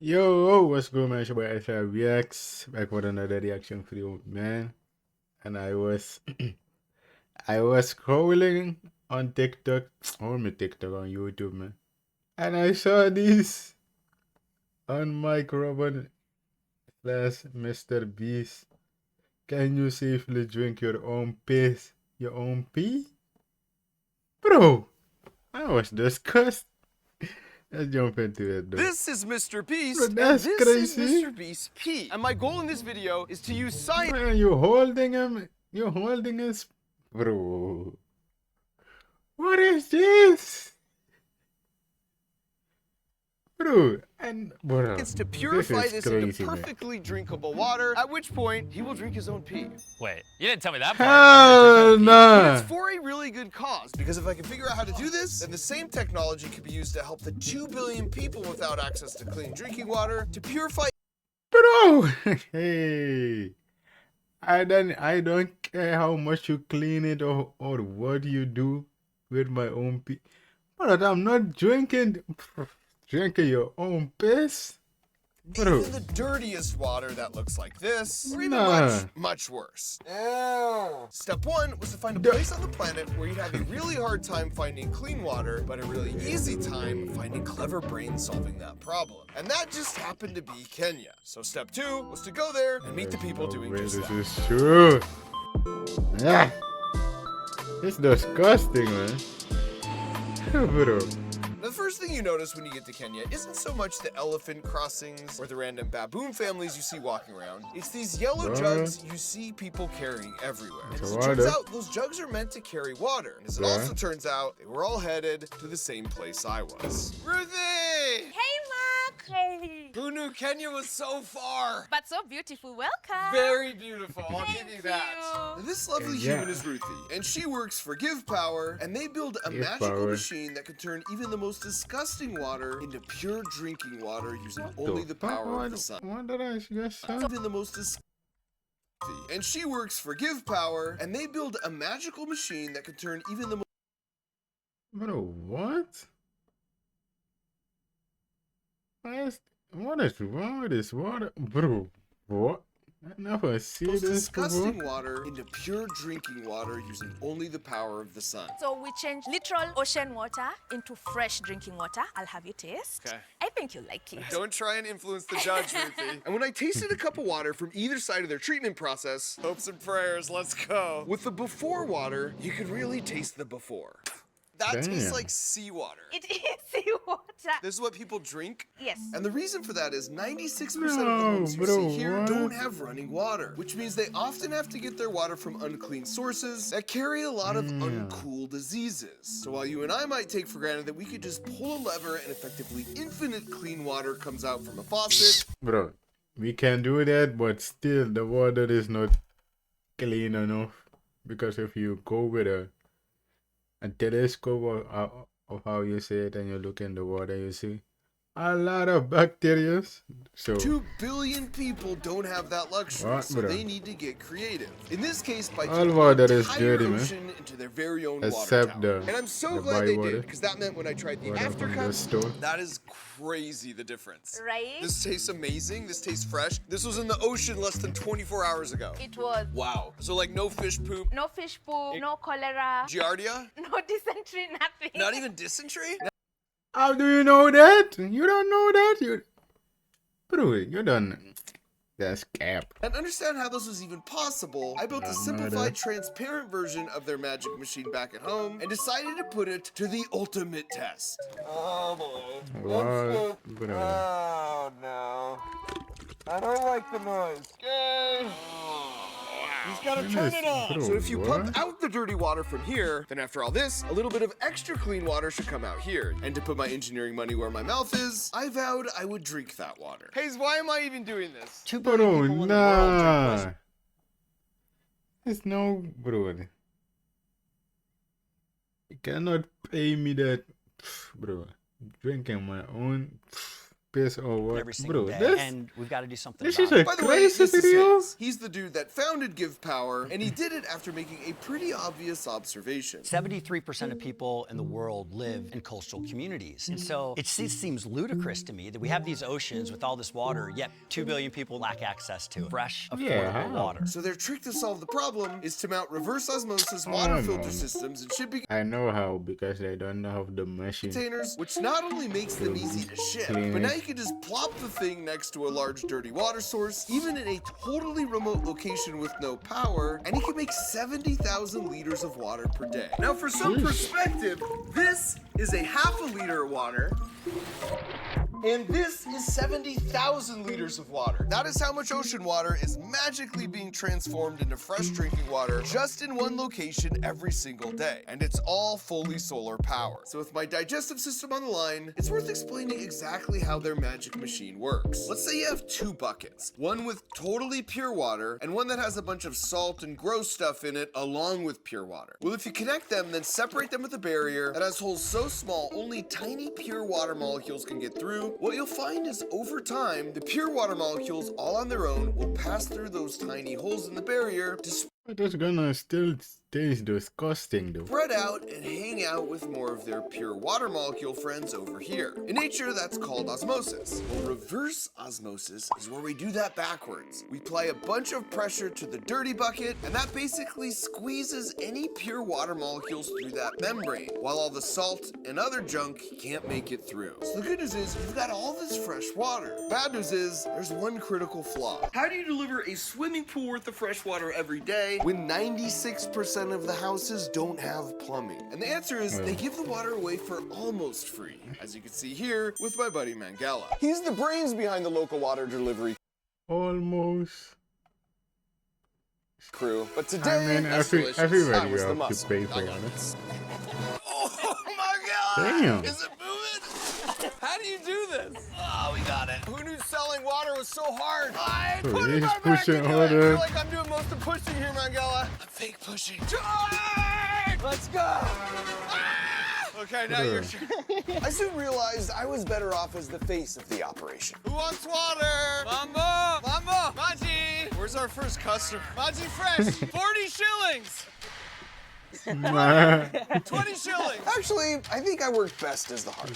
Yo, what's good, man? It's your boy MrBeast back with another reaction video, man. And I was scrolling on TikTok, on my TikTok on YouTube, man. And I saw this on Mark Rober slash MrBeast. Can you safely drink your own piss, your own pee? Bro, I was disgusted. Let's jump into it, though. This is Mr. Beast, Bro, and that's this crazy. is Mr. Beast's pee. And my goal in this video is to use science. Man, you holding him? You holding his... Bro. What is this? Bro, To purify this into crazy, perfectly drinkable water, at which point he will drink his own pee. Wait, you didn't tell me that part. Hell But nah. it's for a really good cause, because if I can figure out how to do this, then the same technology could be used to help the 2 billion people without access to clean drinking water to purify. Bro, hey. I don't care how much you clean it or what you do with my own pee. But I'm not drinking your own piss. Bro. Even the dirtiest water that looks like this, or even Nah. much worse. Step 1 was to find a place on the planet where you'd have a really hard time finding clean water, but a really easy time finding clever brains solving that problem. And that just happened to be Kenya. So step 2 was to go there and meet the people doing just This that. is true. Yeah. It's disgusting, man. Bro. The first thing you notice when you get to Kenya isn't so much the elephant crossings or the random baboon families you see walking around. It's these yellow jugs you see people carrying everywhere. And as it turns out, those jugs are meant to carry water. And as it also turns out, they were all headed to the same place I was. Ruthie! Hey, Mark! Hey! Who knew Kenya was so far? But so beautiful. Welcome! Very beautiful, I'll give you Thank that. you. This lovely Yeah. human is Ruthie, and she works for Give Power, and they build a magical machine that can turn even the most disgusting water into pure drinking water using only the power of the sun. What did I just say? Even the most and she works for Give Power, and they build a magical machine that can turn even the Bro, what? What is wrong with this water? Bro, what? I never see most this before. disgusting water into pure drinking water using only the power of the sun. So we change literal ocean water into fresh drinking water. I'll have you taste. Okay. I think you'll like it. Don't try and influence the judge, Ruthie. And when I tasted a cup of water from either side of their treatment process, hopes and prayers, let's go. With the before water, you could really taste the before. That tastes like seawater. It is seawater. This is what people drink? Yes. And the reason for that is 96% of the homes you see here don't have running water, which means they often have to get their water from unclean sources that carry a lot of uncool diseases. So while you and I might take for granted that we could just pull a lever and effectively infinite clean water comes out from a faucet. Bro, we can do that, but still the water is not clean enough. Because if you go with a telescope of how you say it and you look in the water, you see a lot of bacteria. So 2 billion people don't have that luxury, What, so bro? they need to get creative. In this case, by All taking water the is entire dirty, man. ocean into their very own water Except tower. the- And I'm so the glad they bywater. did, because that meant when I tried the water after from the cup, store. that is crazy the difference. Right? This tastes amazing. This tastes fresh. This was in the ocean less than 24 hours ago. It was Wow. So like no fish poop, no fish poop, no cholera, giardia, no dysentery, nothing. not even dysentery. How do you know that? You don't know that? Bro, you don't. That's cap. And understand how this was even possible, I built a simplified, transparent version of their magic machine back at home and decided to put it to the ultimate test. Oh boy. What? Bro. Oh no. I don't like the noise. He's gotta turn it on. Bro, So if you pump what? out the dirty water from here, then after all this, a little bit of extra clean water should come out here. And to put my engineering money where my mouth is, I vowed I would drink that water. Hayes, why am I even doing this? 2 billion Bro, people in the world drink this. nah. There's no, bro. You cannot pay me that, bro. Drinking my own. piss or what? every single Bro, day, and we've got to do something this about is it. a By the way, crazy this is video. Higgs. He's the dude that founded Give Power, and he did it after making a pretty obvious observation. 73% of people in the world live in coastal communities. And so it seems ludicrous to me that we have these oceans with all this water, yet 2 billion people lack access to fresh, affordable water. So their trick to solve the problem is to mount reverse osmosis water filter systems in shipping I know how, because they don't have the machine. containers, which not only makes them easy to ship, but now you can just plop the thing next to a large dirty water source, even in a totally remote location with no power, and you can make 70,000 liters of water per day. Now for some perspective, this is a half a liter of water, and this is 70,000 liters of water. That is how much ocean water is magically being transformed into fresh drinking water just in one location every single day. And it's all fully solar powered. So with my digestive system on the line, it's worth explaining exactly how their magic machine works. Let's say you have 2 buckets, one with totally pure water and one that has a bunch of salt and gross stuff in it along with pure water. Well, if you connect them, then separate them with a barrier that has holes so small only tiny pure water molecules can get through, what you'll find is over time, the pure water molecules all on their own will pass through those tiny holes in the barrier to But it's gonna still taste disgusting though. spread out and hang out with more of their pure water molecule friends over here. In nature, that's called osmosis. Well, reverse osmosis is where we do that backwards. We apply a bunch of pressure to the dirty bucket, and that basically squeezes any pure water molecules through that membrane, while all the salt and other junk can't make it through. So the good news is you've got all this fresh water. Bad news is there's one critical flaw. How do you deliver a swimming pool worth of fresh water every day when 96% of the houses don't have plumbing? And the answer is they give the water away for almost free, as you can see here with my buddy Mangala. He's the brains behind the local water delivery Almost. crew. But today, I mean, everybody you have to pay for it. Oh my god! Damn. Is it moving? How do you do this? Oh, we got it. Who knew selling water was so hard? I So put he's my back pushing into it. I harder. feel like I'm doing most of pushing here, Mangala. I'm fake pushing. Charge! Let's go! Ah! Okay, now you're sure. I soon realized I was better off as the face of the operation. Who wants water? Mambo! Mambo! Maji! Where's our first customer? Maji Fresh! 40 shillings! 20 shillings! Actually, I think I work best as the heart.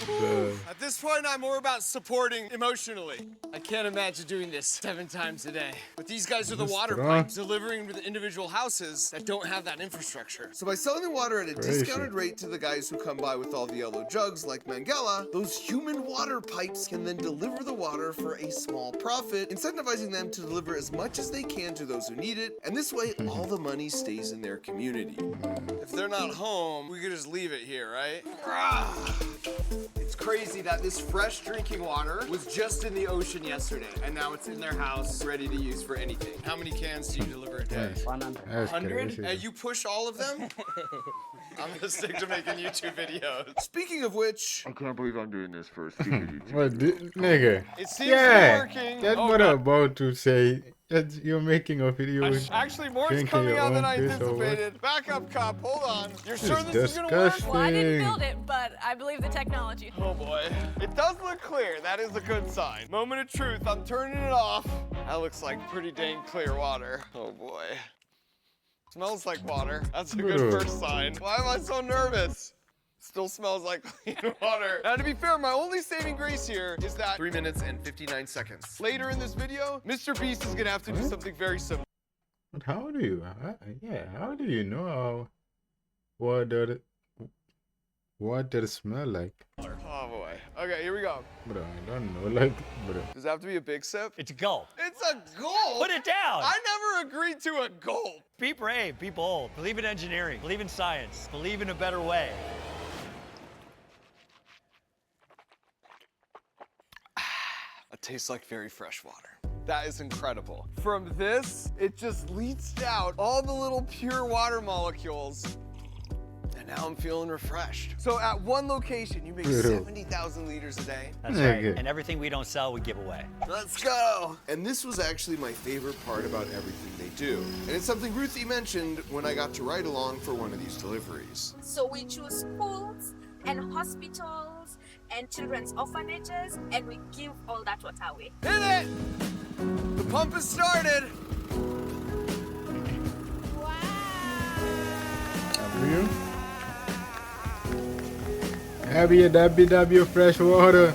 At this point, I'm more about supporting emotionally. I can't imagine doing this 7 times a day. But these guys are the water pipes delivering to the individual houses that don't have that infrastructure. So by selling the water at a discounted rate to the guys who come by with all the yellow jugs like Mangala, those human water pipes can then deliver the water for a small profit, incentivizing them to deliver as much as they can to those who need it. And this way, all the money stays in their community. If they're not home, we could just leave it here, right? It's crazy that this fresh drinking water was just in the ocean yesterday, and now it's in their house, ready to use for anything. How many cans do you deliver a day? 100? And you push all of them? I'm gonna stick to making YouTube videos. Speaking of which, I can't believe I'm doing this for a stupid YouTube What, nigga? It seems to be working. That's what I'm about to say. That you're making a video. Actually, more is drinking coming your out than own I piss or what? anticipated. Back up, cop. Hold on. You're sure It's this is gonna work? disgusting. Well, I didn't build it, but I believe the technology. Oh boy. It does look clear. That is a good sign. Moment of truth. I'm turning it off. That looks like pretty dang clear water. Oh boy. Smells like water. That's a good first sign. Why am I so nervous? Still smells like clean water. Now, to be fair, my only saving grace here is that 3 minutes and 59 seconds. Later in this video, MrBeast is gonna have to do something very similar. But how do you? How do you know what does it smell like? Oh boy. Okay, here we go. Bro, I don't know. Like, bro. Does it have to be a big sip? It's a gulp. It's a gulp. Put it down. I never agreed to a gulp. Be brave, be bold. Believe in engineering. Believe in science. Believe in a better way. It tastes like very fresh water. That is incredible. From this, it just leached out all the little pure water molecules. And now I'm feeling refreshed. So at one location, you make 70,000 liters a day. That's right. And everything we don't sell, we give away. Let's go. And this was actually my favorite part about everything they do. And it's something Ruthie mentioned when I got to ride along for one of these deliveries. So we choose schools and hospitals and children's orphanages, and we give all that water away. Hit it! The pump has started. W fresh water.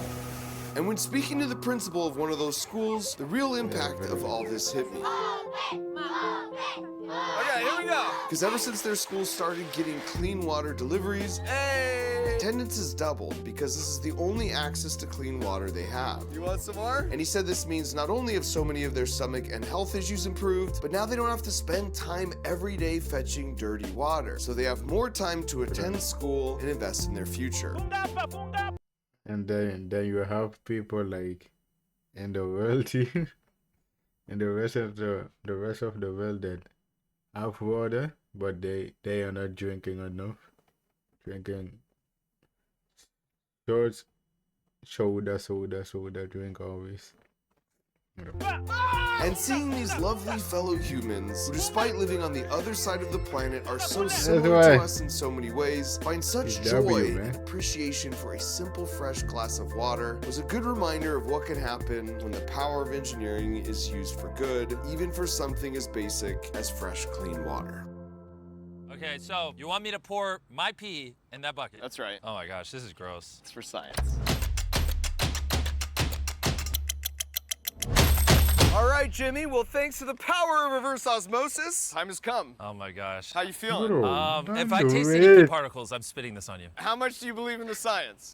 And when speaking to the principal of one of those schools, the real impact of all this hit me. Okay, here we go. Because ever since their school started getting clean water deliveries, attendance has doubled because this is the only access to clean water they have. You want some more? And he said this means not only have so many of their stomach and health issues improved, but now they don't have to spend time every day fetching dirty water. So they have more time to attend school and invest in their future. And then you have people like in the world here, and the rest of the world that have water, but they are not drinking enough. Drinking soda drink always. And seeing these lovely fellow humans, who despite living on the other side of the planet are so similar to us in so many ways, find such joy and appreciation for a simple fresh glass of water, was a good reminder of what can happen when the power of engineering is used for good, even for something as basic as fresh, clean water. Okay, so you want me to pour my pee in that bucket? That's right. Oh my gosh, this is gross. It's for science. All right, Jimmy. Well, thanks to the power of reverse osmosis, time has come. Oh my gosh. How you feeling? If I taste any pee particles, I'm spitting this on you. How much do you believe in the science?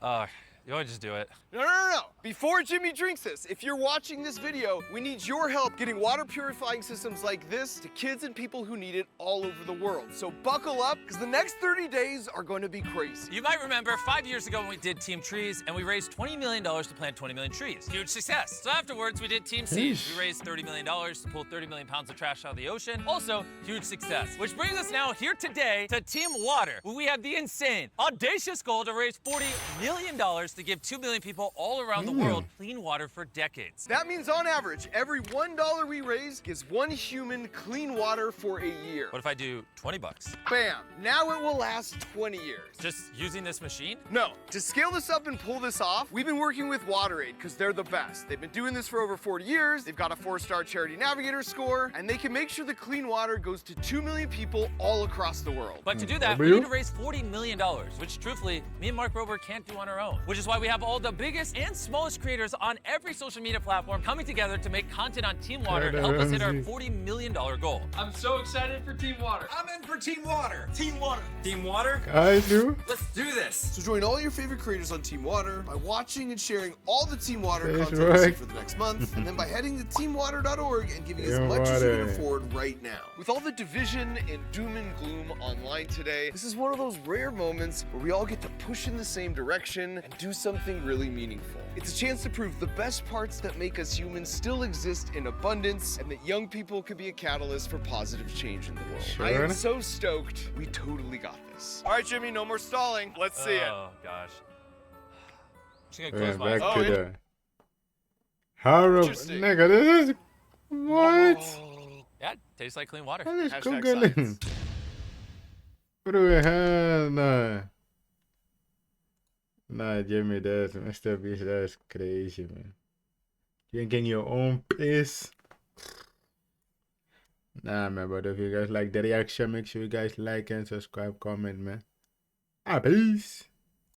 You want to just do it? No. Before Jimmy drinks this, if you're watching this video, we need your help getting water purifying systems like this to kids and people who need it all over the world. So buckle up, because the next 30 days are going to be crazy. You might remember 5 years ago when we did Team Trees, and we raised $20 million to plant 20 million trees. Huge success. So afterwards, we did Team Seas. We raised $30 million to pull 30 million pounds of trash out of the ocean. Also, huge success. Which brings us now here today to Team Water, where we have the insane, audacious goal to raise $40 million to give 2 million people all around the world clean water for decades. That means on average, every $1 we raise gives one human clean water for a year. What if I do 20 bucks? Bam! Now it will last 20 years. Just using this machine? No. To scale this up and pull this off, we've been working with WaterAid because they're the best. They've been doing this for over 40 years. They've got a 4-star Charity Navigator score, and they can make sure the clean water goes to 2 million people all across the world. But to do that, we need to raise $40 million, which truthfully, me and Mark Rober can't do on our own. Which is why we have all the biggest and smallest creators on every social media platform coming together to make content on Team Water to help us hit our $40 million goal. I'm so excited for Team Water. I'm in for Team Water. Team Water. Team Water? I do. Let's do this. So join all your favorite creators on Team Water by watching and sharing all the Team Water content right. we see for the next month, and then by heading to teamwater.org and giving as much as you can afford right now. With all the division and doom and gloom online today, this is one of those rare moments where we all get to push in the same direction and do something really meaningful. It's a chance to prove the best parts that make us humans still exist in abundance, and that young people could be a catalyst for positive change in the world. I am so stoked. We totally got this. All right, Jimmy, no more stalling. Let's see it. Oh gosh. I'm just gonna close my eyes. Back to the horrible nigga. This is what? Yeah, it tastes like clean water. What is Hashtag Googling? science. What do we have? Nah, Jimmy, that's MrBeast. That's crazy, man. Drinking your own piss. Nah, man, but if you guys like the reaction, make sure you guys like and subscribe, comment, man. Peace.